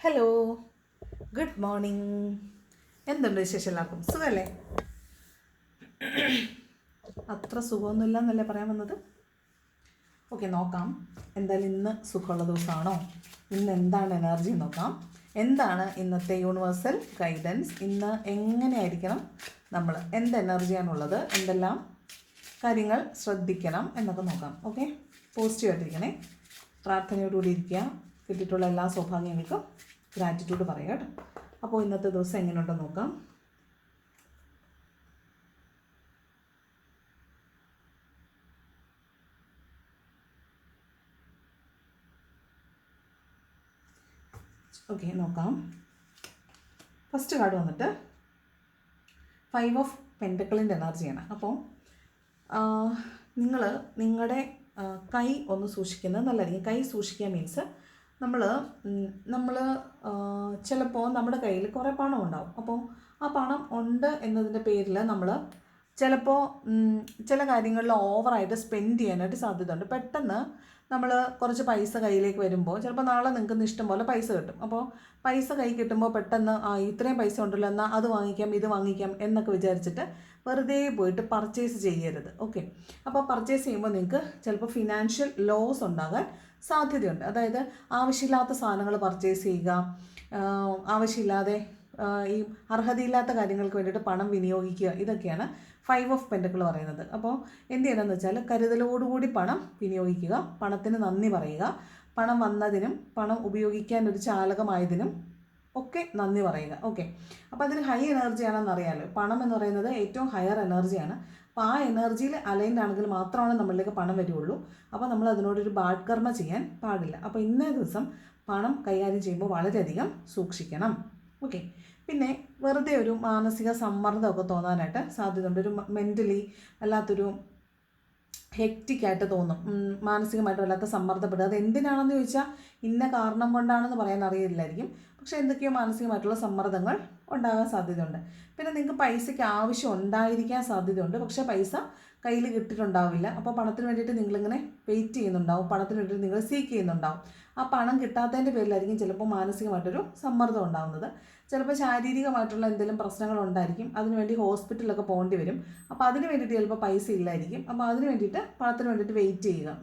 Hello, good morning. എന്തുണ്ട് വിശേഷം? എല്ലാവർക്കും സുഖമല്ലേ? അത്ര സുഖമൊന്നുമില്ല എന്നല്ലേ പറയാൻ വന്നത്. ഓക്കെ, നോക്കാം. എന്തായാലും ഇന്ന് സുഖമുള്ള ദിവസമാണോ? ഇന്ന് എന്താണ് എനർജി നോക്കാം. എന്താണ് ഇന്നത്തെ യൂണിവേഴ്സൽ ഗൈഡൻസ്? ഇന്ന് എങ്ങനെയായിരിക്കണം നമ്മൾ, എന്ത് എനർജിയാണുള്ളത്, എന്തെല്ലാം കാര്യങ്ങൾ ശ്രദ്ധിക്കണം എന്നൊക്കെ നോക്കാം. ഓക്കെ, പോസിറ്റീവായിട്ടിരിക്കണേ, പ്രാർത്ഥനയോടുകൂടി ഇരിക്കുക. കിട്ടിയിട്ടുള്ള എല്ലാ സൗഭാഗ്യങ്ങൾക്കും ഗ്രാറ്റിറ്റ്യൂഡ് പറയുക കേട്ടോ. അപ്പോൾ ഇന്നത്തെ ദിവസം എങ്ങനെയുണ്ടെന്ന് നോക്കാം. ഓക്കെ, നോക്കാം. ഫസ്റ്റ് കാർഡ് വന്നിട്ട് 5 ഓഫ് പെൻറ്റക്കിളിൻ്റെ എനർജിയാണ്. അപ്പോൾ നിങ്ങളുടെ കൈ ഒന്ന് സൂക്ഷിക്കുന്നത് നല്ലതായിരിക്കും. കൈ സൂക്ഷിക്കുക മീൻസ് നമ്മൾ ചിലപ്പോൾ നമ്മുടെ കയ്യിൽ കുറേ പണം ഉണ്ടാവും. അപ്പോൾ ആ പണം ഉണ്ട് എന്നതിൻ്റെ പേരിൽ നമ്മൾ ചിലപ്പോൾ ചില കാര്യങ്ങളിൽ ഓവറായിട്ട് സ്പെൻഡ് ചെയ്യാനായിട്ട് സാധ്യതയുണ്ട്. പെട്ടെന്ന് നമ്മൾ കുറച്ച് പൈസ കയ്യിലേക്ക് വരുമ്പോൾ ചിലപ്പോൾ നാളെ നിങ്ങൾക്ക് ഇഷ്ടം പോലെ പൈസ കിട്ടും. അപ്പോൾ പൈസ കൈ കിട്ടുമ്പോൾ പെട്ടെന്ന് ഇത്രയും പൈസ ഉണ്ടല്ലോ, എന്നാൽ അത് വാങ്ങിക്കാം ഇത് വാങ്ങിക്കാം എന്നൊക്കെ വിചാരിച്ചിട്ട് വെറുതെ പോയിട്ട് പർച്ചേസ് ചെയ്യരുത്. ഓക്കെ, അപ്പോൾ പർച്ചേസ് ചെയ്യുമ്പോൾ നിങ്ങൾക്ക് ചിലപ്പോൾ ഫിനാൻഷ്യൽ ലോസ് ഉണ്ടാകാൻ സാധ്യതയുണ്ട്. അതായത് ആവശ്യമില്ലാത്ത സാധനങ്ങൾ പർച്ചേസ് ചെയ്യുക, ആവശ്യമില്ലാതെ ഈ അർഹതയില്ലാത്ത കാര്യങ്ങൾക്ക് വേണ്ടിയിട്ട് പണം വിനിയോഗിക്കുക, ഇതൊക്കെയാണ് 5 ഓഫ് പെൻറ്റക്കിൾ പറയുന്നത്. അപ്പോൾ എന്ത് ചെയ്യണമെന്ന് വെച്ചാൽ കരുതലോടുകൂടി പണം വിനിയോഗിക്കുക, പണത്തിന് നന്ദി പറയുക, പണം വന്നതിനും പണം ഉപയോഗിക്കാൻ ഒരു ചാലകമായതിനും ഒക്കെ നന്ദി പറയുക. ഓക്കെ, അപ്പോൾ അതിന് ഹൈ എനർജിയാണെന്ന് അറിയാമല്ലോ. പണം എന്ന് പറയുന്നത് ഏറ്റവും ഹയർ എനർജിയാണ്. അപ്പോൾ ആ എനർജിയിൽ അലൈൻഡ് ആണെങ്കിൽ മാത്രമാണ് നമ്മളിലേക്ക് പണം വരുള്ളൂ. അപ്പോൾ നമ്മൾ അതിനോടൊരു ബാഡ് കർമ്മ ചെയ്യാൻ പാടില്ല. അപ്പോൾ ഇന്നേ ദിവസം പണം കൈകാര്യം ചെയ്യുമ്പോൾ വളരെയധികം സൂക്ഷിക്കണം. ഓക്കെ, പിന്നെ വെറുതെ ഒരു മാനസിക സമ്മർദ്ദമൊക്കെ തോന്നാനായിട്ട് സാധ്യതയുണ്ട്. ഒരു മെൻ്റലി അല്ലാത്തൊരു ഹെക്റ്റിക്കായിട്ട് തോന്നും, മാനസികമായിട്ട് വല്ലാത്ത സമ്മർദ്ദപ്പെടുക. അത് എന്തിനാണെന്ന് ചോദിച്ചാൽ ഇന്ന കാരണം കൊണ്ടാണെന്ന് പറയാൻ അറിയില്ലായിരിക്കും. പക്ഷേ എന്തൊക്കെയോ മാനസികമായിട്ടുള്ള സമ്മർദ്ദങ്ങൾ ഉണ്ടാകാൻ സാധ്യതയുണ്ട്. പിന്നെ നിങ്ങൾക്ക് പൈസയ്ക്ക് ആവശ്യം ഉണ്ടായിരിക്കാൻ സാധ്യതയുണ്ട്, പക്ഷേ പൈസ കയ്യിൽ കിട്ടിയിട്ടുണ്ടാവില്ല. അപ്പോൾ പണത്തിന് വേണ്ടിയിട്ട് നിങ്ങളിങ്ങനെ വെയിറ്റ് ചെയ്യുന്നുണ്ടാവും, പണത്തിന് വേണ്ടിയിട്ട് നിങ്ങൾ സീക്ക് ചെയ്യുന്നുണ്ടാവും. ആ പണം കിട്ടാത്തതിൻ്റെ പേരിലായിരിക്കും ചിലപ്പോൾ മാനസികമായിട്ടൊരു സമ്മർദ്ദം ഉണ്ടാകുന്നത്. ചിലപ്പോൾ ശാരീരികമായിട്ടുള്ള എന്തെങ്കിലും പ്രശ്നങ്ങളുണ്ടായിരിക്കും, അതിനുവേണ്ടി ഹോസ്പിറ്റലിലൊക്കെ പോകേണ്ടി വരും. അപ്പോൾ അതിന് വേണ്ടിയിട്ട് ചിലപ്പോൾ പൈസ ഇല്ലായിരിക്കും. അപ്പോൾ അതിന് വേണ്ടിയിട്ട് പണത്തിന് വേണ്ടിയിട്ട് വെയിറ്റ് ചെയ്യുക.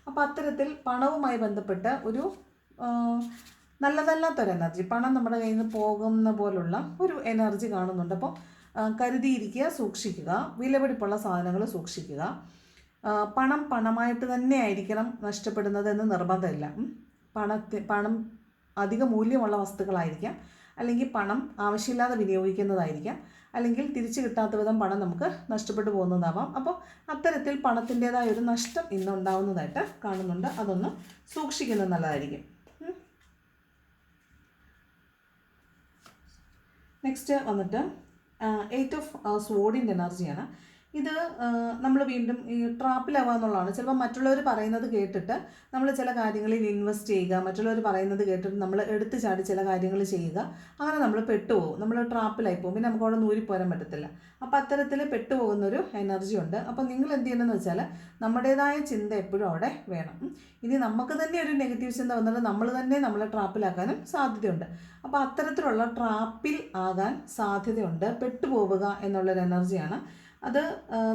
അപ്പോൾ അത്തരത്തിൽ പണവുമായി ബന്ധപ്പെട്ട് ഒരു നല്ലതല്ലാത്തൊരു എനർജി, പണം നമ്മുടെ കയ്യിൽ നിന്ന് പോകുന്ന പോലുള്ള ഒരു എനർജി കാണുന്നുണ്ട്. അപ്പോൾ കരുതിയിരിക്കുക, സൂക്ഷിക്കുക, വിലപിടിപ്പുള്ള സാധനങ്ങൾ സൂക്ഷിക്കുക. പണം പണമായിട്ട് തന്നെ ആയിരിക്കണം നഷ്ടപ്പെടുന്നത് എന്ന് നിർബന്ധമില്ല. പണം അധിക മൂല്യമുള്ള വസ്തുക്കളായിരിക്കാം, അല്ലെങ്കിൽ പണം ആവശ്യമില്ലാതെ വിനിയോഗിക്കുന്നതായിരിക്കാം, അല്ലെങ്കിൽ തിരിച്ചു കിട്ടാത്ത വിധം പണം നമുക്ക് നഷ്ടപ്പെട്ടു പോകുന്നതാവാം. അപ്പോൾ അത്തരത്തിൽ പണത്തിൻ്റേതായ ഒരു നഷ്ടം ഇന്നുണ്ടാവുന്നതായിട്ട് കാണുന്നുണ്ട്. അതൊന്ന് സൂക്ഷിക്കുന്നത് നല്ലതായിരിക്കും. നെക്സ്റ്റ് വന്നിട്ട് 8 ഓഫ് സ്വോർഡിൻ്റെ എനർജിയാണ്. ഇത് നമ്മൾ വീണ്ടും ഈ ട്രാപ്പിലാവാന്നുള്ളതാണ്. ചിലപ്പോൾ മറ്റുള്ളവർ പറയുന്നത് കേട്ടിട്ട് നമ്മൾ ചില കാര്യങ്ങളിൽ ഇൻവെസ്റ്റ് ചെയ്യുക, മറ്റുള്ളവർ പറയുന്നത് കേട്ടിട്ട് നമ്മൾ എടുത്തു ചാടി ചില കാര്യങ്ങൾ ചെയ്യുക, അങ്ങനെ നമ്മൾ പെട്ടുപോകും, നമ്മൾ ട്രാപ്പിലായി പോകും, പിന്നെ നമുക്ക് അവിടെ നൂരിപ്പോരാൻ പറ്റത്തില്ല. അപ്പോൾ അത്തരത്തിൽ പെട്ടുപോകുന്നൊരു എനർജി ഉണ്ട്. അപ്പോൾ നിങ്ങൾ എന്ത് ചെയ്യണമെന്ന് വെച്ചാൽ നമ്മുടേതായ ചിന്ത എപ്പോഴും അവിടെ വേണം. ഇനി നമുക്ക് തന്നെ ഒരു നെഗറ്റീവ് ചിന്ത വന്നാൽ നമ്മൾ തന്നെ നമ്മളെ ട്രാപ്പിലാക്കാനും സാധ്യതയുണ്ട്. അപ്പോൾ അത്തരത്തിലുള്ള ട്രാപ്പിൽ ആകാൻ സാധ്യതയുണ്ട്, പെട്ടുപോവുക എന്നുള്ളൊരു എനർജിയാണ്. അത്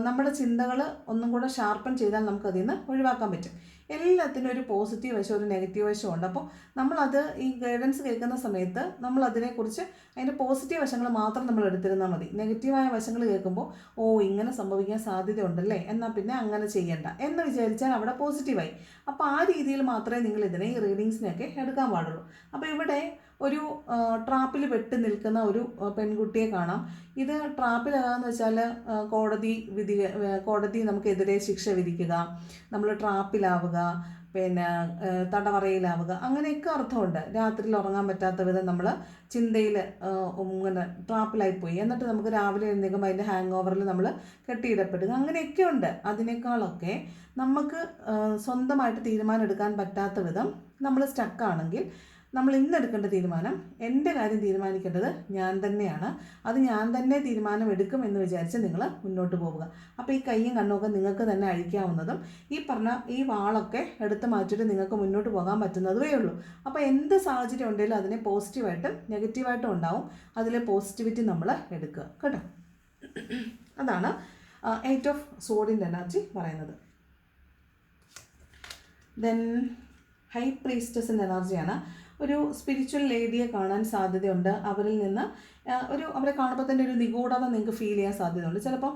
നമ്മുടെ ചിന്തകൾ ഒന്നും കൂടെ ഷാർപ്പൺ ചെയ്താൽ നമുക്കതിൽ നിന്ന് ഒഴിവാക്കാൻ പറ്റും. എല്ലാത്തിനും ഒരു പോസിറ്റീവ് വശം ഒരു നെഗറ്റീവ് വശമുണ്ട്. അപ്പോൾ നമ്മളത് ഈ ഗൈഡൻസ് കേൾക്കുന്ന സമയത്ത് നമ്മൾ അതിനെക്കുറിച്ച് അതിൻ്റെ പോസിറ്റീവ് വശങ്ങൾ മാത്രം നമ്മൾ എടുത്തിരുന്നാൽ മതി. നെഗറ്റീവായ വശങ്ങൾ കേൾക്കുമ്പോൾ ഇങ്ങനെ സംഭവിക്കാൻ സാധ്യതയുണ്ടല്ലേ, എന്നാൽ പിന്നെ അങ്ങനെ ചെയ്യണ്ട എന്ന് വിചാരിച്ചാൽ അവിടെ പോസിറ്റീവായി. അപ്പോൾ ആ രീതിയിൽ മാത്രമേ നിങ്ങൾ ഇതിനെ ഈ റീഡിങ്സിനെയൊക്കെ എടുക്കാൻ പാടുള്ളൂ. അപ്പോൾ ഇവിടെ ഒരു ട്രാപ്പിൽ പെട്ട് നിൽക്കുന്ന ഒരു പെൺകുട്ടിയെ കാണാം. ഇത് ട്രാപ്പിലാകാന്ന് വെച്ചാൽ കോടതി നമുക്കെതിരെ ശിക്ഷ വിധിക്കുക, നമ്മൾ ട്രാപ്പിലാവുക, പിന്നെ തടവറയിലാവുക, അങ്ങനെയൊക്കെ അർത്ഥമുണ്ട്. രാത്രിയിൽ ഉറങ്ങാൻ പറ്റാത്ത വിധം നമ്മൾ ചിന്തയിൽ ഇങ്ങനെ ട്രാപ്പിലായിപ്പോയി, എന്നിട്ട് നമുക്ക് രാവിലെ എഴുന്നേൽക്കുമ്പോൾ അതിൻ്റെ ഹാങ് ഓവറിൽ നമ്മൾ കെട്ടിയിടപ്പെടുക, അങ്ങനെയൊക്കെ ഉണ്ട്. അതിനേക്കാളൊക്കെ നമുക്ക് സ്വന്തമായിട്ട് തീരുമാനം എടുക്കാൻ പറ്റാത്ത വിധം നമ്മൾ സ്റ്റക്കാണെങ്കിൽ നമ്മൾ ഇന്ന് എടുക്കേണ്ട തീരുമാനം, എൻ്റെ കാര്യം തീരുമാനിക്കേണ്ടത് ഞാൻ തന്നെയാണ്. അത് ഞാൻ തന്നെ തീരുമാനം എടുക്കും എന്ന് വിചാരിച്ച് നിങ്ങൾ മുന്നോട്ട് പോവുക. അപ്പോൾ ഈ കയ്യും കണ്ണുമൊക്കെ നിങ്ങൾക്ക് തന്നെ അഴിക്കാവുന്നതും ഈ പറഞ്ഞ ഈ വാളൊക്കെ എടുത്ത് മാറ്റിയിട്ട് നിങ്ങൾക്ക് മുന്നോട്ട് പോകാൻ പറ്റുന്നതുമേ ഉള്ളൂ. അപ്പോൾ എന്ത് സാഹചര്യം ഉണ്ടെങ്കിലും അതിനെ പോസിറ്റീവായിട്ടും നെഗറ്റീവായിട്ടും ഉണ്ടാവും. അതിലെ പോസിറ്റിവിറ്റി നമ്മൾ എടുക്കുക കേട്ടോ. അതാണ് 8 ഓഫ് സോഡിൻ്റെ എനർജി പറയുന്നത്. ദെൻ ഹൈ പ്രീസ്റ്റസിൻ്റെ എനർജിയാണ്. ഒരു സ്പിരിച്വൽ ലേഡിയെ കാണാൻ സാധ്യതയുണ്ട്. അവരിൽ നിന്ന് അവരെ കാണുമ്പോൾ തന്നെ ഒരു നിഗൂഢത നിങ്ങൾക്ക് ഫീൽ ചെയ്യാൻ സാധ്യതയുണ്ട്. ചിലപ്പം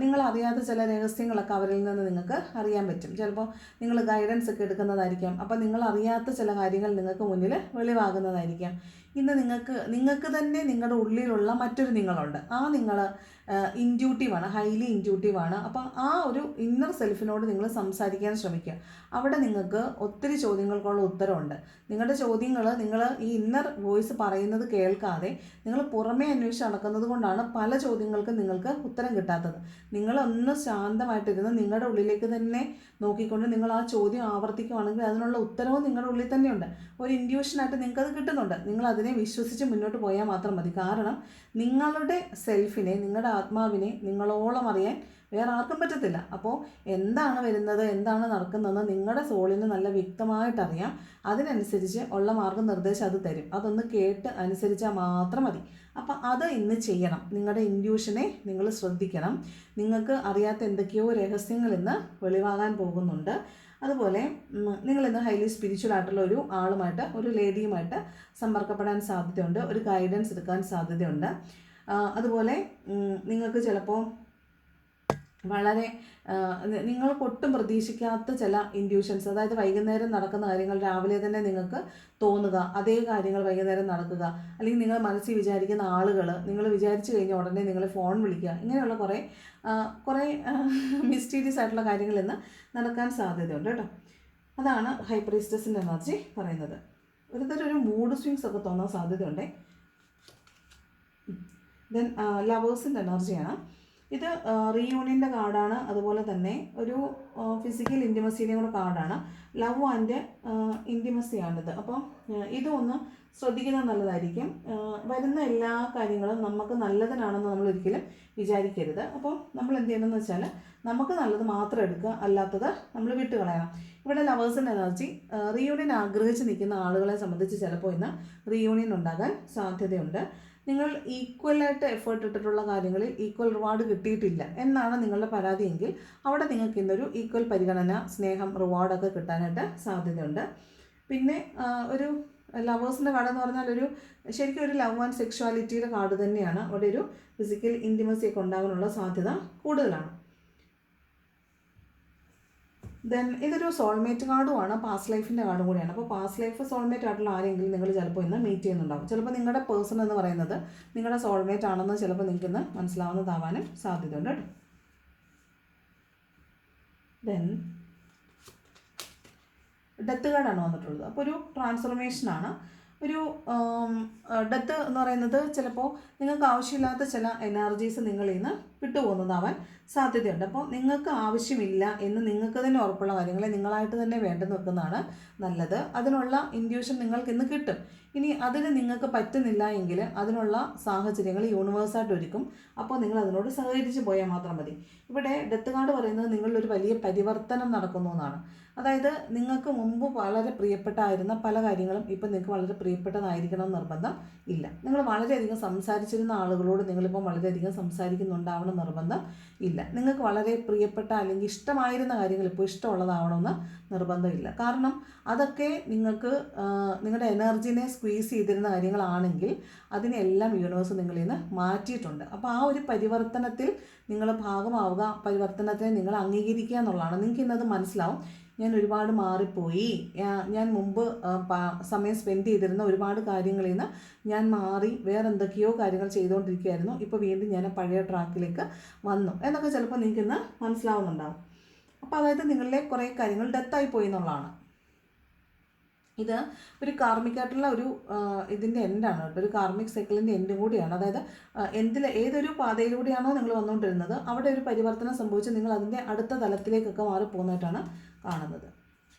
നിങ്ങളറിയാത്ത ചില രഹസ്യങ്ങളൊക്കെ അവരിൽ നിന്ന് നിങ്ങൾക്ക് അറിയാൻ പറ്റും. ചിലപ്പോൾ നിങ്ങൾ ഗൈഡൻസ് ഒക്കെ എടുക്കുന്നതായിരിക്കാം. അപ്പോൾ നിങ്ങളറിയാത്ത ചില കാര്യങ്ങൾ നിങ്ങൾക്ക് മുന്നിൽ വെളിവാകുന്നതായിരിക്കാം. ഇന്ന് നിങ്ങൾക്ക് തന്നെ നിങ്ങളുടെ ഉള്ളിലുള്ള മറ്റൊരു നിങ്ങളുണ്ട്. ആ നിങ്ങൾ ഇൻറ്റ്യൂട്ടീവാണ്, ഹൈലി ഇൻറ്റ്യൂട്ടീവാണ്. അപ്പോൾ ആ ഒരു ഇന്നർ സെൽഫിനോട് നിങ്ങൾ സംസാരിക്കാൻ ശ്രമിക്കുക. അവിടെ നിങ്ങൾക്ക് ഒത്തിരി ചോദ്യങ്ങൾക്കുള്ള ഉത്തരവുണ്ട്. നിങ്ങളുടെ ചോദ്യങ്ങൾ നിങ്ങൾ ഈ ഇന്നർ വോയിസ് പറയുന്നത് കേൾക്കാതെ നിങ്ങൾ പുറമേ അന്വേഷിച്ച് നടക്കുന്നത് കൊണ്ടാണ് പല ചോദ്യങ്ങൾക്കും നിങ്ങൾക്ക് ഉത്തരം കിട്ടാത്തത്. നിങ്ങളൊന്ന് ശാന്തമായിട്ടിരുന്ന് നിങ്ങളുടെ ഉള്ളിലേക്ക് തന്നെ നോക്കിക്കൊണ്ട് നിങ്ങൾ ആ ചോദ്യം ആവർത്തിക്കുകയാണെങ്കിൽ അതിനുള്ള ഉത്തരവും നിങ്ങളുടെ ഉള്ളിൽ തന്നെയുണ്ട്. ഒരു ഇൻറ്റ്യൂഷനായിട്ട് നിങ്ങൾക്കത് കിട്ടുന്നുണ്ട്. നിങ്ങൾ അതിനെ വിശ്വസിച്ച് മുന്നോട്ട് പോയാൽ മാത്രം മതി. കാരണം നിങ്ങളുടെ സെൽഫിനെ, നിങ്ങളുടെ ആത്മാവിനെ നിങ്ങളോളം അറിയാൻ വേറെ ആർക്കും പറ്റത്തില്ല. അപ്പോൾ എന്താണ് വരുന്നത്, എന്താണ് നടക്കുന്നതെന്ന് നിങ്ങളുടെ സോളിന് നല്ല വ്യക്തമായിട്ടറിയാം. അതിനനുസരിച്ച് ഉള്ള മാർഗ്ഗനിർദ്ദേശം അത് തരും. അതൊന്ന് കേട്ട് അനുസരിച്ചാൽ മാത്രം മതി. അപ്പം അത് ഇന്ന് ചെയ്യണം. നിങ്ങളുടെ ഇൻറ്റ്യൂഷനെ നിങ്ങൾ ശ്രദ്ധിക്കണം. നിങ്ങൾക്ക് അറിയാത്ത എന്തൊക്കെയോ രഹസ്യങ്ങൾ ഇന്ന് വെളിവാകാൻ പോകുന്നുണ്ട്. അതുപോലെ നിങ്ങളിന്ന് ഹൈലി സ്പിരിച്വൽ ആയിട്ടുള്ള ഒരു ആളുമായിട്ട്, ഒരു ലേഡിയുമായിട്ട് സമ്പർക്കപ്പെടാൻ സാധ്യതയുണ്ട്. ഒരു ഗൈഡൻസ് എടുക്കാൻ സാധ്യതയുണ്ട്. അതുപോലെ നിങ്ങൾക്ക് ചിലപ്പോൾ വളരെ നിങ്ങൾക്കൊട്ടും പ്രതീക്ഷിക്കാത്ത ചില ഇൻഡ്യൂഷൻസ്, അതായത് വൈകുന്നേരം നടക്കുന്ന കാര്യങ്ങൾ രാവിലെ തന്നെ നിങ്ങൾക്ക് തോന്നുക, അതേ കാര്യങ്ങൾ വൈകുന്നേരം നടക്കുക, അല്ലെങ്കിൽ നിങ്ങൾ മനസ്സിൽ വിചാരിക്കുന്ന ആളുകൾ നിങ്ങൾ വിചാരിച്ചു കഴിഞ്ഞാൽ ഉടനെ നിങ്ങൾ ഫോൺ വിളിക്കുക, ഇങ്ങനെയുള്ള കുറേ മിസ്റ്റീരിയസ് ആയിട്ടുള്ള കാര്യങ്ങൾ ഇന്ന് നടക്കാൻ സാധ്യതയുണ്ട് കേട്ടോ. അതാണ് ഹൈ പ്രീസ്റ്റസിൻ്റെ എനർജി പറയുന്നത്. ഒരു മൂഡ് സ്വിങ്സ് ഒക്കെ തോന്നാൻ സാധ്യതയുണ്ട്. ദെൻ ലവേഴ്സിൻ്റെ എനർജിയാണ്. ഇത് റീയൂണിയൻ്റെ കാർഡാണ്. അതുപോലെ തന്നെ ഒരു ഫിസിക്കൽ ഇൻറ്റിമസിയുടെ കൂടെ കാർഡാണ്. ലവ് ആൻഡ് ഇൻറ്റിമസിയാണിത്. അപ്പം ഇതും ഒന്ന് ശ്രദ്ധിക്കുന്നത് നല്ലതായിരിക്കും. വരുന്ന എല്ലാ കാര്യങ്ങളും നമുക്ക് നല്ലതിനാണെന്ന് നമ്മൾ ഒരിക്കലും വിചാരിക്കരുത്. അപ്പം നമ്മൾ എന്ത് ചെയ്യണമെന്ന് വെച്ചാൽ നമുക്ക് നല്ലത് മാത്രം എടുക്കുക, അല്ലാത്തത് നമ്മൾ വിട്ടുകളയണം. ഇവിടെ ലവേഴ്സിൻ്റെ എനർജി റീയൂണിയൻ ആഗ്രഹിച്ച് നിൽക്കുന്ന ആളുകളെ സംബന്ധിച്ച് ചിലപ്പോൾ ഇന്ന് റീയൂണിയൻ ഉണ്ടാകാൻ സാധ്യതയുണ്ട്. നിങ്ങൾ ഈക്വലായിട്ട് എഫേർട്ട് ഇട്ടിട്ടുള്ള കാര്യങ്ങളിൽ ഈക്വൽ റിവാർഡ് കിട്ടിയിട്ടില്ല എന്നാണ് നിങ്ങളുടെ പരാതിയെങ്കിൽ അവിടെ നിങ്ങൾക്ക് ഇന്നൊരു ഈക്വൽ പരിഗണന, സ്നേഹം, റിവാർഡൊക്കെ കിട്ടാനായിട്ട് സാധ്യതയുണ്ട്. പിന്നെ ഒരു ലവേഴ്സിൻ്റെ കാർഡ് എന്ന് പറഞ്ഞാൽ ശരിക്കും ഒരു ലവ് ആൻഡ് സെക്ഷുവാലിറ്റിയുടെ കാർഡ് തന്നെയാണ്. അവിടെ ഒരു ഫിസിക്കൽ ഇൻറ്റിമസിയൊക്കെ ഉണ്ടാകാനുള്ള സാധ്യത കൂടുതലാണ്. ദെൻ ഇതൊരു സോൾമേറ്റ് കാർഡുമാണ്, പാസ്റ്റ് ലൈഫിൻ്റെ കാർഡും കൂടിയാണ്. അപ്പോൾ പാസ്റ്റ് ലൈഫ് സോൾമേറ്റ് ആയിട്ടുള്ള ആരെങ്കിലും നിങ്ങൾ ചിലപ്പോൾ ഇന്ന് മീറ്റ് ചെയ്യുന്നുണ്ടാകും. ചിലപ്പോൾ നിങ്ങളുടെ പേഴ്സൺ എന്ന് പറയുന്നത് നിങ്ങളുടെ സോൾമേറ്റ് ആണെന്ന് ചിലപ്പോൾ നിങ്ങൾക്ക് ഇന്ന് മനസ്സിലാവുന്നതാവാനും സാധ്യതയുണ്ട് കേട്ടോ. ദെൻ ഡെത്ത് കാർഡാണ് വന്നിട്ടുള്ളത്. അപ്പോൾ ഒരു ട്രാൻസ്ഫർമേഷനാണ്. ഒരു ഡെത്ത് എന്ന് പറയുന്നത് ചിലപ്പോൾ നിങ്ങൾക്ക് ആവശ്യമില്ലാത്ത ചില എനർജീസ് നിങ്ങളിൽ നിന്ന് വിട്ടുപോകുന്നതാവാൻ സാധ്യതയുണ്ട്. അപ്പോൾ നിങ്ങൾക്ക് ആവശ്യമില്ല എന്ന് നിങ്ങൾക്ക് തന്നെ ഉറപ്പുള്ള കാര്യങ്ങളെ നിങ്ങളായിട്ട് തന്നെ വേണ്ടെന്ന് വെക്കുന്നതാണ് നല്ലത്. അതിനുള്ള ഇൻഡ്യൂഷൻ നിങ്ങൾക്ക് ഇന്ന് കിട്ടും. ഇനി അതിന് നിങ്ങൾക്ക് പറ്റുന്നില്ല എങ്കിൽ അതിനുള്ള സാഹചര്യങ്ങൾ യൂണിവേഴ്സായിട്ട് ഒരുക്കും. അപ്പോൾ നിങ്ങൾ അതിനോട് സഹകരിച്ച് പോയാൽ മാത്രം മതി. ഇവിടെ ഡെത്ത് കാർഡ് പറയുന്നത് നിങ്ങളിലൊരു വലിയ പരിവർത്തനം നടക്കുന്നു എന്നാണ്. അതായത് നിങ്ങൾക്ക് മുമ്പ് വളരെ പ്രിയപ്പെട്ടായിരുന്ന പല കാര്യങ്ങളും ഇപ്പം നിങ്ങൾക്ക് വളരെ പ്രിയപ്പെട്ടതായിരിക്കണം എന്ന് നിർബന്ധം ഇല്ല. നിങ്ങൾ വളരെയധികം സംസാരിച്ചിരുന്ന ആളുകളോട് നിങ്ങളിപ്പം വളരെയധികം സംസാരിക്കുന്നുണ്ടാവണം നിർബന്ധം ഇല്ല. നിങ്ങൾക്ക് വളരെ പ്രിയപ്പെട്ട അല്ലെങ്കിൽ ഇഷ്ടമായിരുന്ന കാര്യങ്ങൾ ഇപ്പോൾ ഇഷ്ടമുള്ളതാവണമെന്ന് നിർബന്ധമില്ല. കാരണം അതൊക്കെ നിങ്ങൾക്ക് നിങ്ങളുടെ എനർജിനെ സ്ക്വീസ് ചെയ്തിരുന്ന കാര്യങ്ങളാണെങ്കിൽ അതിനെല്ലാം യൂണിവേഴ്സ് നിങ്ങളിൽ നിന്ന് മാറ്റിയിട്ടുണ്ട്. അപ്പോൾ ആ ഒരു പരിവർത്തനത്തിൽ നിങ്ങൾ ഭാഗമാവുക, പരിവർത്തനത്തെ നിങ്ങൾ അംഗീകരിക്കുക എന്നുള്ളതാണ്. നിങ്ങൾക്ക് ഇന്നത് മനസ്സിലാവും. ഞാൻ ഒരുപാട് മാറിപ്പോയി, ഞാൻ മുമ്പ് സമയം സ്പെൻഡ് ചെയ്തിരുന്ന ഒരുപാട് കാര്യങ്ങളിൽ നിന്ന് ഞാൻ മാറി വേറെ എന്തൊക്കെയോ കാര്യങ്ങൾ ചെയ്തുകൊണ്ടിരിക്കുകയായിരുന്നു. ഇപ്പോൾ വീണ്ടും ഞാൻ പഴയ ട്രാക്കിലേക്ക് വന്നു എന്നൊക്കെ ചിലപ്പോൾ നിങ്ങൾക്കിന്ന് മനസ്സിലാവുന്നുണ്ടാവും. അപ്പോൾ അതായത് നിങ്ങളിലെ കുറേ കാര്യങ്ങൾ ഡെത്തായി പോയി എന്നുള്ളതാണ്. ഇത് ഒരു കാർമിക്കായിട്ടുള്ള ഇതിൻ്റെ എൻഡാണ് കേട്ടോ. ഒരു കാർമിക് സൈക്കിളിൻ്റെ എൻഡും കൂടിയാണ്. അതായത് ഏതൊരു പാതയിലൂടെയാണോ നിങ്ങൾ വന്നുകൊണ്ടിരുന്നത് അവിടെ ഒരു പരിവർത്തനം സംഭവിച്ച് നിങ്ങൾ അതിൻ്റെ അടുത്ത തലത്തിലേക്കൊക്കെ മാറിപ്പോകുന്നതായിട്ടാണ് കാണുന്നത്.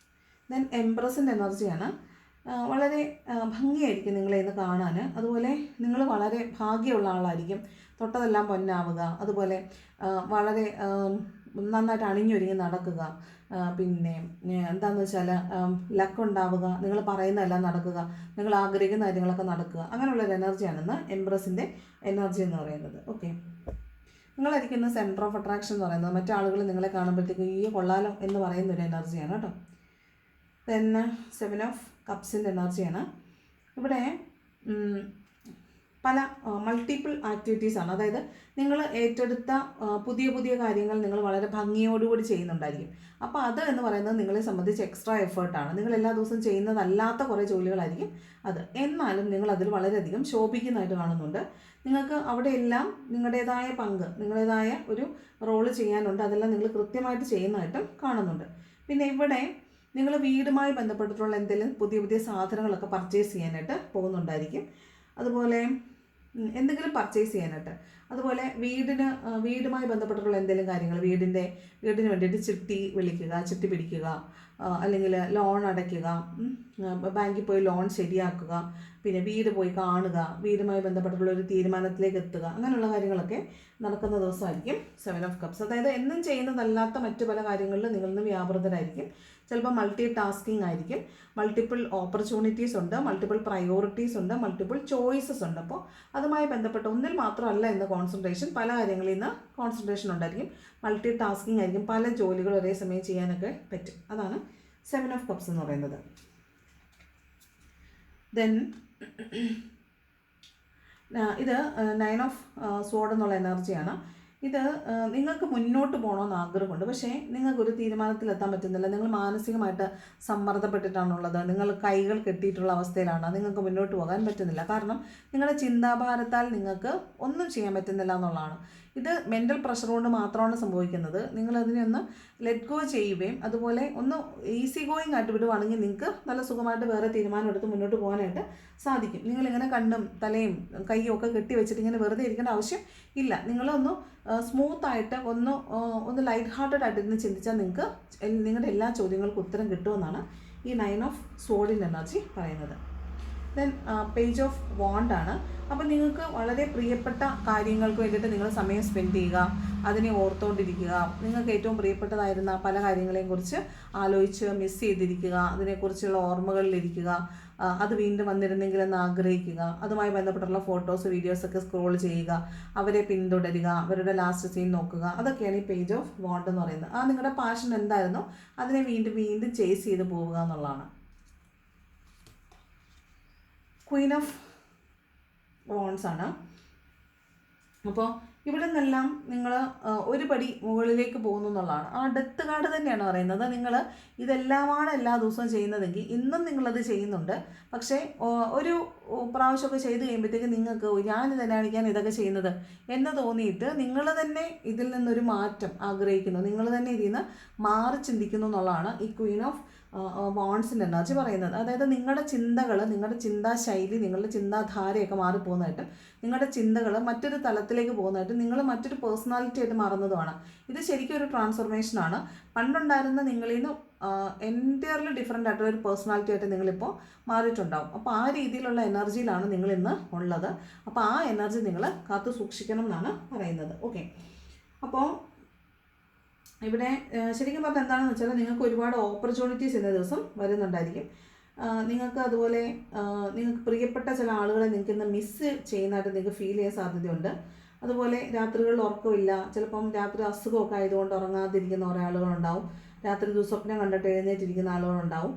ദെൻ എംപ്രസിൻ്റെ എനർജിയാണ്. വളരെ ഭംഗിയായിരിക്കും നിങ്ങളെ ഇന്ന് കാണാൻ. അതുപോലെ നിങ്ങൾ വളരെ ഭാഗ്യമുള്ള ആളായിരിക്കും. തൊട്ടതെല്ലാം പൊന്നാവുക, അതുപോലെ വളരെ നന്നായിട്ട് അണിഞ്ഞൊരുങ്ങി നടക്കുക, പിന്നെ എന്താണെന്ന് വെച്ചാൽ ലക്ക് ഉണ്ടാവുക, നിങ്ങൾ പറയുന്നതെല്ലാം നടക്കുക, നിങ്ങൾ ആഗ്രഹിക്കുന്ന കാര്യങ്ങളൊക്കെ നടക്കുക, അങ്ങനെയുള്ളൊരു എനർജിയാണെന്ന് എംപ്രസിൻ്റെ എനർജി എന്ന് പറയുന്നത്. ഓക്കെ, നിങ്ങളായിരിക്കും ഇന്ന് സെൻറ്റർ ഓഫ് അട്രാക്ഷൻ എന്ന് പറയുന്നത്. മറ്റാളുകൾ നിങ്ങളെ കാണുമ്പോഴത്തേക്കും ഈ കൊള്ളാലോ എന്ന് പറയുന്നൊരു എനർജിയാണ് കേട്ടോ. പിന്നെ 7 ഓഫ് കപ്സിൻ്റെ എനർജിയാണ്. ഇവിടെ പല മൾട്ടിപ്പിൾ ആക്ടിവിറ്റീസാണ്. അതായത് നിങ്ങൾ ഏറ്റെടുത്ത പുതിയ പുതിയ കാര്യങ്ങൾ നിങ്ങൾ വളരെ ഭംഗിയോടുകൂടി ചെയ്യുന്നുണ്ടായിരിക്കും. അപ്പോൾ അത് എന്ന് പറയുന്നത് നിങ്ങളെ സംബന്ധിച്ച് എക്സ്ട്രാ എഫേർട്ടാണ്. നിങ്ങൾ എല്ലാ ദിവസവും ചെയ്യുന്നതല്ലാത്ത കുറേ ജോലികളായിരിക്കും അത്. എന്നാലും നിങ്ങൾ അതിൽ വളരെയധികം ശോഭിക്കുന്നതായിട്ട് കാണുന്നുണ്ട്. നിങ്ങൾക്ക് അവിടെയെല്ലാം നിങ്ങളുടേതായ പങ്ക്, നിങ്ങളുടേതായ ഒരു റോള് ചെയ്യാനുണ്ട്. അതെല്ലാം നിങ്ങൾ കൃത്യമായിട്ട് ചെയ്യുന്നതായിട്ടും കാണുന്നുണ്ട്. പിന്നെ ഇവിടെ നിങ്ങൾ വീടുമായി ബന്ധപ്പെട്ടിട്ടുള്ള എന്തെങ്കിലും പുതിയ പുതിയ സാധനങ്ങളൊക്കെ പർച്ചേസ് ചെയ്യാനായിട്ട് പോകുന്നുണ്ടായിരിക്കും. അതുപോലെ എന്തെങ്കിലും പർച്ചേസ് ചെയ്യാനായിട്ട്, അതുപോലെ വീടുമായി ബന്ധപ്പെട്ടിട്ടുള്ള എന്തെങ്കിലും കാര്യങ്ങൾ, വീടിന് വേണ്ടിയിട്ട് ചിട്ടി പിടിക്കുക, അല്ലെങ്കിൽ ലോൺ അടയ്ക്കുക, ബാങ്കിൽ പോയി ലോൺ ശരിയാക്കുക, പിന്നെ വീട് പോയി കാണുക, വീടുമായി ബന്ധപ്പെട്ടിട്ടുള്ള ഒരു തീരുമാനത്തിലേക്ക് എത്തുക, അങ്ങനെയുള്ള കാര്യങ്ങളൊക്കെ നടക്കുന്ന ദിവസമായിരിക്കും 7 ഓഫ് കപ്സ്. അതായത് എന്നും ചെയ്യുന്നതല്ലാത്ത മറ്റു പല കാര്യങ്ങളിലും നിങ്ങളിന്ന് വ്യാപൃതരായിരിക്കും. ചിലപ്പോൾ മൾട്ടി ടാസ്കിങ് ആയിരിക്കും, മൾട്ടിപ്പിൾ ഓപ്പർച്യൂണിറ്റീസ് ഉണ്ട്, മൾട്ടിപ്പിൾ പ്രയോറിറ്റീസ് ഉണ്ട്, മൾട്ടിപ്പിൾ ചോയ്സസ് ഉണ്ട്. അപ്പോൾ അതുമായി ബന്ധപ്പെട്ട് ഒന്നിൽ മാത്രമല്ല ഇന്ന് കോൺസെൻട്രേഷൻ, പല കാര്യങ്ങളിൽ നിന്ന് കോൺസെൻട്രേഷൻ ഉണ്ടായിരിക്കും. മൾട്ടി ടാസ്കിങ് ആയിരിക്കും, പല ജോലികൾ ഒരേ സമയം ചെയ്യാനൊക്കെ പറ്റും. അതാണ് 7 ഓഫ് കപ്സ് എന്ന് പറയുന്നത്. ദെൻ ഇത് 9 ഓഫ് സോഡ് എന്നുള്ള എനർജിയാണ്. ഇത് നിങ്ങൾക്ക് മുന്നോട്ട് പോകണമെന്ന് ആഗ്രഹമുണ്ട്, പക്ഷേ നിങ്ങൾക്കൊരു തീരുമാനത്തിലെത്താൻ പറ്റുന്നില്ല. നിങ്ങൾ മാനസികമായിട്ട് സമ്മർദ്ദപ്പെട്ടിട്ടാണുള്ളത്, നിങ്ങൾ കൈകൾ കെട്ടിയിട്ടുള്ള അവസ്ഥയിലാണ്, നിങ്ങൾക്ക് മുന്നോട്ട് പോകാൻ പറ്റുന്നില്ല. കാരണം നിങ്ങളുടെ ചിന്താഭാരത്താൽ നിങ്ങൾക്ക് ഒന്നും ചെയ്യാൻ പറ്റുന്നില്ല എന്നുള്ളതാണ്. ഇത് മെൻ്റൽ പ്രഷർ കൊണ്ട് മാത്രമാണ് സംഭവിക്കുന്നത്. നിങ്ങളതിനെ ഒന്ന് ലെറ്റ് ഗോ ചെയ്യുകയും അതുപോലെ ഒന്ന് ഈസി ഗോയിങ് ആയിട്ട് വിടുവാണെങ്കിൽ നിങ്ങൾക്ക് നല്ല സുഖമായിട്ട് വേറെ തീരുമാനം എടുത്ത് മുന്നോട്ട് പോകാനായിട്ട് സാധിക്കും. നിങ്ങളിങ്ങനെ കണ്ണും തലയും കൈയും ഒക്കെ കെട്ടി വെച്ചിട്ട് ഇങ്ങനെ വെറുതെ ഇരിക്കേണ്ട ആവശ്യം ഇല്ല. നിങ്ങളൊന്ന് സ്മൂത്തായിട്ട് ഒന്ന് ലൈറ്റ് ഹാർട്ടഡ് ആയിട്ട് ഇരുന്ന് ചിന്തിച്ചാൽ നിങ്ങൾക്ക് നിങ്ങളുടെ എല്ലാ ചോദ്യങ്ങൾക്കും ഉത്തരം കിട്ടുമെന്നാണ് ഈ 9 ഓഫ് സോഡിൻ്റെ എനർജി പറയുന്നത്. ദെൻ പേജ് ഓഫ് വാണ്ടാണ്. അപ്പോൾ നിങ്ങൾക്ക് വളരെ പ്രിയപ്പെട്ട കാര്യങ്ങൾക്ക് വേണ്ടിയിട്ട് നിങ്ങൾ സമയം സ്പെൻഡ് ചെയ്യുക, അതിനെ ഓർത്തുകൊണ്ടിരിക്കുക, നിങ്ങൾക്ക് ഏറ്റവും പ്രിയപ്പെട്ടതായിരുന്ന പല കാര്യങ്ങളെയും കുറിച്ച് ആലോചിച്ച് മിസ് ചെയ്തിരിക്കുക, അതിനെക്കുറിച്ചുള്ള ഓർമ്മകളിലിരിക്കുക, അത് വീണ്ടും വന്നിരുന്നെങ്കിലെന്ന് ആഗ്രഹിക്കുക, അതുമായി ബന്ധപ്പെട്ടുള്ള ഫോട്ടോസ് വീഡിയോസൊക്കെ സ്ക്രോൾ ചെയ്യുക, അവരെ പിന്തുടരുക, അവരുടെ ലാസ്റ്റ് സീൻ നോക്കുക, അതൊക്കെയാണ് ഈ പേജ് ഓഫ് വാണ്ട് എന്ന് പറയുന്നത്. ആ നിങ്ങളുടെ പാഷൻ എന്തായിരുന്നോ അതിനെ വീണ്ടും വീണ്ടും ചേസ് ചെയ്ത് പോവുക എന്നുള്ളതാണ്. ക്വീൻ ഓഫ് വോൺസ് ആണ്. അപ്പോൾ ഇവിടെ നിന്നെല്ലാം നിങ്ങൾ ഒരു പടി മുകളിലേക്ക് പോകുന്നു എന്നുള്ളതാണ്. ആ ഡെത്ത് കാർഡ് തന്നെയാണ് പറയുന്നത്. നിങ്ങൾ ഇതെല്ലാമാണ് എല്ലാ ദിവസവും ചെയ്യുന്നതെങ്കിൽ ഇന്നും നിങ്ങളത് ചെയ്യുന്നുണ്ട്. പക്ഷേ ഒരു പ്രാവശ്യമൊക്കെ ചെയ്ത് കഴിയുമ്പോഴത്തേക്ക് നിങ്ങൾക്ക് ഞാനിതന്നെയാണ് ഞാൻ ഇതൊക്കെ ചെയ്യുന്നത് എന്ന് തോന്നിയിട്ട് നിങ്ങൾ തന്നെ ഇതിൽ നിന്നൊരു മാറ്റം ആഗ്രഹിക്കുന്നു, നിങ്ങൾ തന്നെ ഇതിൽ നിന്ന് മാറി ചിന്തിക്കുന്നു എന്നുള്ളതാണ് ഈ ക്വീൻ ഓഫ് വോൺസിൻ്റെ എനർജി പറയുന്നത്. അതായത് നിങ്ങളുടെ ചിന്തകൾ, നിങ്ങളുടെ ചിന്താശൈലി, നിങ്ങളുടെ ചിന്താധാരയൊക്കെ മാറിപ്പോകുന്നതായിട്ടും നിങ്ങളുടെ ചിന്തകൾ മറ്റൊരു തലത്തിലേക്ക് പോകുന്നതായിട്ടും നിങ്ങൾ മറ്റൊരു പേഴ്സണാലിറ്റി ആയിട്ട് മാറുന്നതുമാണ്. ഇത് ശരിക്കും ഒരു ട്രാൻസ്ഫോർമേഷനാണ്. പണ്ടുണ്ടായിരുന്ന നിങ്ങളിൽ നിന്ന് എൻറ്റയർലി ഡിഫറെൻ്റ് ആയിട്ടുള്ള ഒരു പേഴ്സണാലിറ്റി ആയിട്ട് നിങ്ങളിപ്പോൾ മാറിയിട്ടുണ്ടാവും. അപ്പോൾ ആ രീതിയിലുള്ള എനർജിയിലാണ് നിങ്ങളിന്ന് ഉള്ളത്. അപ്പോൾ ആ എനർജി നിങ്ങൾ കാത്തു സൂക്ഷിക്കണം എന്നാണ് പറയുന്നത്. ഓക്കെ, അപ്പോൾ ഇവിടെ ശരിക്കും പറഞ്ഞാൽ എന്താണെന്ന് വെച്ചാൽ നിങ്ങൾക്ക് ഒരുപാട് ഓപ്പർച്യൂണിറ്റീസ് ഇന്ന ദിവസം വരുന്നുണ്ടായിരിക്കും. നിങ്ങൾക്ക് അതുപോലെ നിങ്ങൾക്ക് പ്രിയപ്പെട്ട ചില ആളുകളെ നിങ്ങൾക്ക് ഇന്ന് മിസ്സ് ചെയ്യുന്നതായിട്ട് നിങ്ങൾക്ക് ഫീൽ ചെയ്യാൻ സാധ്യതയുണ്ട്. അതുപോലെ രാത്രികളിൽ ഉറക്കമില്ല, ചിലപ്പം രാത്രി അസുഖമൊക്കെ ആയതുകൊണ്ട് ഉറങ്ങാതിരിക്കുന്ന കുറേ ആളുകളുണ്ടാവും. രാത്രി ദുസ്വപ്നം കണ്ടിട്ട് എഴുന്നേറ്റിരിക്കുന്ന ആളുകളുണ്ടാവും.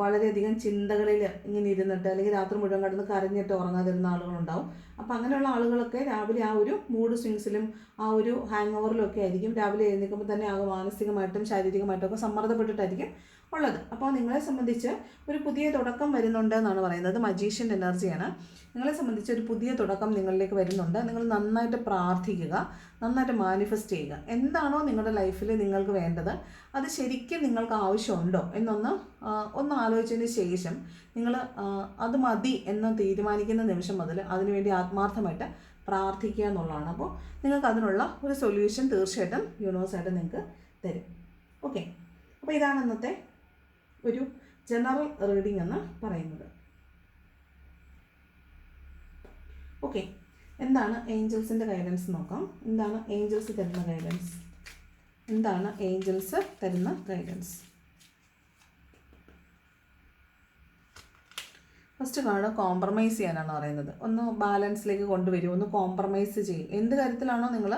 വളരെയധികം ചിന്തകളിൽ ഇങ്ങനെ ഇരുന്നിട്ട് അല്ലെങ്കിൽ രാത്രി മുഴുവൻ കിടന്ന് കരഞ്ഞിട്ട് ഉറങ്ങാതിരുന്ന ആളുകളുണ്ടാവും. അപ്പോൾ അങ്ങനെയുള്ള ആളുകളൊക്കെ രാവിലെ ആ ഒരു മൂഡ് സ്വിങ്സിലും ആ ഒരു ഹാങ് ഓവറിലും ഒക്കെ ആയിരിക്കും. രാവിലെ എഴുന്നേൽക്കുമ്പോൾ തന്നെ ആകെ മാനസികമായിട്ടും ശാരീരികമായിട്ടും ഒക്കെ സമ്മർദ്ദപ്പെട്ടിട്ടായിരിക്കും ഉള്ളത്. അപ്പോൾ നിങ്ങളെ സംബന്ധിച്ച് ഒരു പുതിയ തുടക്കം വരുന്നുണ്ട് എന്നാണ് പറയുന്നത്. മജീഷ്യൻ്റെ എനർജിയാണ്. നിങ്ങളെ സംബന്ധിച്ച് ഒരു പുതിയ തുടക്കം നിങ്ങളിലേക്ക് വരുന്നുണ്ട്. നിങ്ങൾ നന്നായിട്ട് പ്രാർത്ഥിക്കുക, നന്നായിട്ട് മാനിഫെസ്റ്റ് ചെയ്യുക. എന്താണോ നിങ്ങളുടെ ലൈഫിൽ നിങ്ങൾക്ക് വേണ്ടത് അത് ശരിക്കും നിങ്ങൾക്ക് ആവശ്യമുണ്ടോ ഒന്ന് ആലോചിച്ചതിന് ശേഷം നിങ്ങൾ അത് മതി എന്ന് തീരുമാനിക്കുന്ന നിമിഷം മുതൽ അതിനുവേണ്ടി ആത്മാർത്ഥമായിട്ട് പ്രാർത്ഥിക്കുക എന്നുള്ളതാണ്. അപ്പോൾ നിങ്ങൾക്ക് അതിനുള്ള ഒരു സൊല്യൂഷൻ തീർച്ചയായിട്ടും യൂണിവേഴ്സായിട്ട് നിങ്ങൾക്ക് തരും. ഓക്കെ, അപ്പോൾ ഇതാണ് ഇന്നത്തെ ഒരു ജനറൽ റീഡിംഗ് എന്ന് പറയുന്നത്. ഓക്കെ, എന്താണ് ഏഞ്ചൽസിൻ്റെ ഗൈഡൻസ് നോക്കാം. എന്താണ് ഏഞ്ചൽസ് തരുന്ന ഗൈഡൻസ്? എന്താണ് ഏഞ്ചൽസ് തരുന്ന ഗൈഡൻസ്? ഫസ്റ്റ് കാർഡ് കോംപ്രമൈസ് ചെയ്യാനാണ് പറയുന്നത്. ഒന്ന് ബാലൻസിലേക്ക് കൊണ്ടുവരും, ഒന്ന് കോംപ്രമൈസ് ചെയ്യും. എന്ത് കാര്യത്തിലാണോ നിങ്ങൾ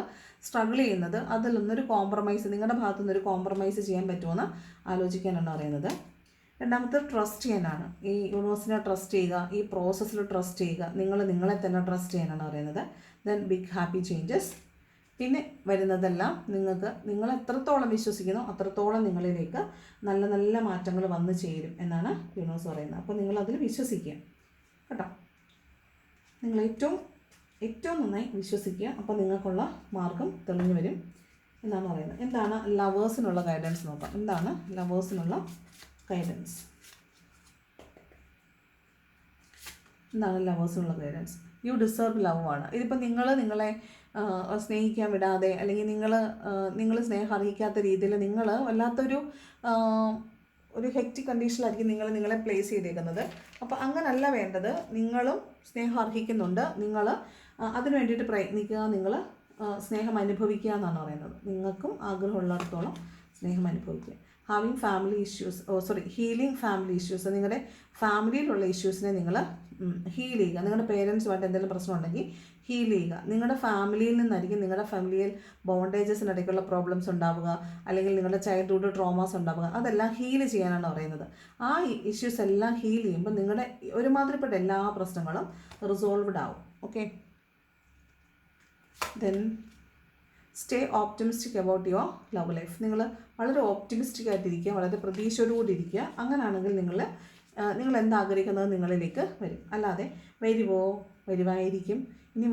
സ്ട്രഗിൾ ചെയ്യുന്നത് അതിലൊന്നൊരു കോംപ്രമൈസ്, നിങ്ങളുടെ ഭാഗത്തു നിന്നൊരു കോംപ്രമൈസ് ചെയ്യാൻ പറ്റുമെന്ന് ആലോചിക്കാനാണ് പറയുന്നത്. രണ്ടാമത്തെ ട്രസ്റ്റ് ചെയ്യാനാണ്. ഈ യൂണിവേഴ്സിനെ ട്രസ്റ്റ് ചെയ്യുക, ഈ പ്രോസസ്സിൽ ട്രസ്റ്റ് ചെയ്യുക, നിങ്ങളെ തന്നെ ട്രസ്റ്റ് ചെയ്യാനാണ് പറയുന്നത്. Then big happy changes. പിന്നെ വരുന്നതെല്ലാം നിങ്ങൾ എത്രത്തോളം വിശ്വസിക്കുന്നോ അത്രത്തോളം നിങ്ങളിലേക്ക് നല്ല നല്ല മാറ്റങ്ങൾ വന്നു ചേരും എന്നാണ് യൂണിവേഴ്സ് പറയുന്നത്. അപ്പോൾ നിങ്ങളതിൽ വിശ്വസിക്കുക കേട്ടോ. നിങ്ങൾ ഏറ്റവും നന്നായി വിശ്വസിക്കുക. അപ്പോൾ നിങ്ങൾക്കുള്ള മാർഗം തെളിഞ്ഞു വരും എന്നാണ് പറയുന്നത്. എന്താണ് ലവേഴ്സിനുള്ള ഗൈഡൻസ് നോക്കാം. എന്താണ് ലവേഴ്സിനുള്ള ഗൈഡൻസ്? എന്താണ് ലവേഴ്സിനുള്ള ഗൈഡൻസ്? യു ഡിസേർവ് ലവ് ആണ്. ഇതിപ്പോൾ നിങ്ങളെ സ്നേഹിക്കാൻ വിടാതെ, അല്ലെങ്കിൽ നിങ്ങൾ സ്നേഹം അർഹിക്കാത്ത രീതിയിൽ നിങ്ങൾ വല്ലാത്തൊരു ഹെക്റ്റിക് കണ്ടീഷനിലായിരിക്കും നിങ്ങളെ പ്ലേസ് ചെയ്തേക്കുന്നത്. അപ്പോൾ അങ്ങനല്ല വേണ്ടത്. നിങ്ങളും സ്നേഹം അർഹിക്കുന്നുണ്ട്. നിങ്ങൾ അതിനു വേണ്ടിയിട്ട് പ്രയത്നിക്കുക. നിങ്ങൾ സ്നേഹം അനുഭവിക്കുക എന്നാണ് പറയുന്നത്. നിങ്ങൾക്കും ആഗ്രഹമുള്ളിടത്തോളം സ്നേഹം അനുഭവിക്കുക. Having family issues, healing family issues. നിങ്ങളുടെ ഫാമിലിയിലുള്ള ഇഷ്യൂസിനെ നിങ്ങൾ ഹീൽ ചെയ്യുക. നിങ്ങളുടെ പേരൻസുമായിട്ട് എന്തെങ്കിലും പ്രശ്നമുണ്ടെങ്കിൽ ഹീൽ ചെയ്യുക. നിങ്ങളുടെ ഫാമിലിയിൽ നിന്നായിരിക്കും നിങ്ങളുടെ ഫാമിലിയിൽ ബോണ്ടേജസിനിടയ്ക്കുള്ള പ്രോബ്ലംസ് ഉണ്ടാവുക, അല്ലെങ്കിൽ നിങ്ങളുടെ ചൈൽഡ്ഹുഡ് ട്രോമാസ് ഉണ്ടാവുക. അതെല്ലാം ഹീൽ ചെയ്യാനാണ് പറയുന്നത്. ആ ഇഷ്യൂസ് എല്ലാം ഹീൽ ചെയ്യുമ്പോൾ നിങ്ങളുടെ ഒരുമാതിരിപ്പെട്ട എല്ലാ പ്രശ്നങ്ങളും റിസോൾവ്ഡ് ആവും. Okay, then stay optimistic about your love life. നിങ്ങൾ വളരെ ഓപ്റ്റിമിസ്റ്റിക് ആയിട്ടിരിക്കുക, വളരെ പ്രതീക്ഷയോടുകൂടി ഇരിക്കുക. അങ്ങനെയാണെങ്കിൽ നിങ്ങൾ എന്താഗ്രഹിക്കുന്നത് നിങ്ങളിലേക്ക് വരും. അല്ലാതെ വരുമായിരിക്കും, ഇനി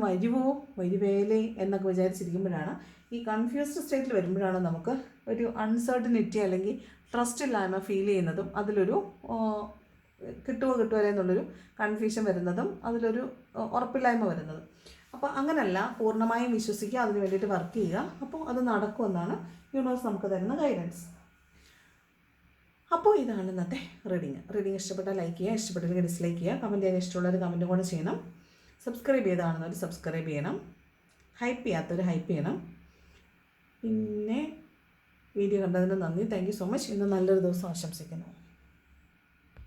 വരുവേലേ എന്നൊക്കെ വിചാരിച്ചിരിക്കുമ്പോഴാണ്, ഈ കൺഫ്യൂസ്ഡ് സ്റ്റേറ്റിൽ വരുമ്പോഴാണ് നമുക്ക് ഒരു അൺസർട്ടനിറ്റി അല്ലെങ്കിൽ ട്രസ്റ്റ് ഇല്ലായ്മ ഫീൽ ചെയ്യുന്നതും, അതിലൊരു കിട്ടുമോ എന്നുള്ളൊരു കൺഫ്യൂഷൻ വരുന്നതും, അതിലൊരു ഉറപ്പില്ലായ്മ വരുന്നതും. അപ്പോൾ അങ്ങനെയല്ല, പൂർണ്ണമായും വിശ്വസിക്കുക, അതിന് വേണ്ടിയിട്ട് വർക്ക് ചെയ്യുക. അപ്പോൾ അത് നടക്കുമെന്നാണ് യൂണിവേഴ്സ് നമുക്ക് തരുന്ന ഗൈഡൻസ്. അപ്പോൾ ഇതാണ് ഇന്നത്തെ റീഡിങ് ഇഷ്ടപ്പെട്ടാൽ ലൈക്ക് ചെയ്യുക, ഇഷ്ടപ്പെട്ടില്ലെങ്കിൽ ഡിസ്ലൈക്ക് ചെയ്യുക. കമൻറ്റ് ചെയ്യാൻ ഇഷ്ടമുള്ളവർ കമൻറ്റും കൂടെ ചെയ്യണം. സബ്സ്ക്രൈബ് ചെയ്താണെന്നവർ സബ്സ്ക്രൈബ് ചെയ്യണം. ഹൈപ്പ് ചെയ്യാത്തവർ ഹൈപ്പ് ചെയ്യണം. പിന്നെ വീഡിയോ കണ്ടതിന് നന്ദി. Thank you so much. ഇന്ന് നല്ലൊരു ദിവസം ആശംസിക്കുന്നു.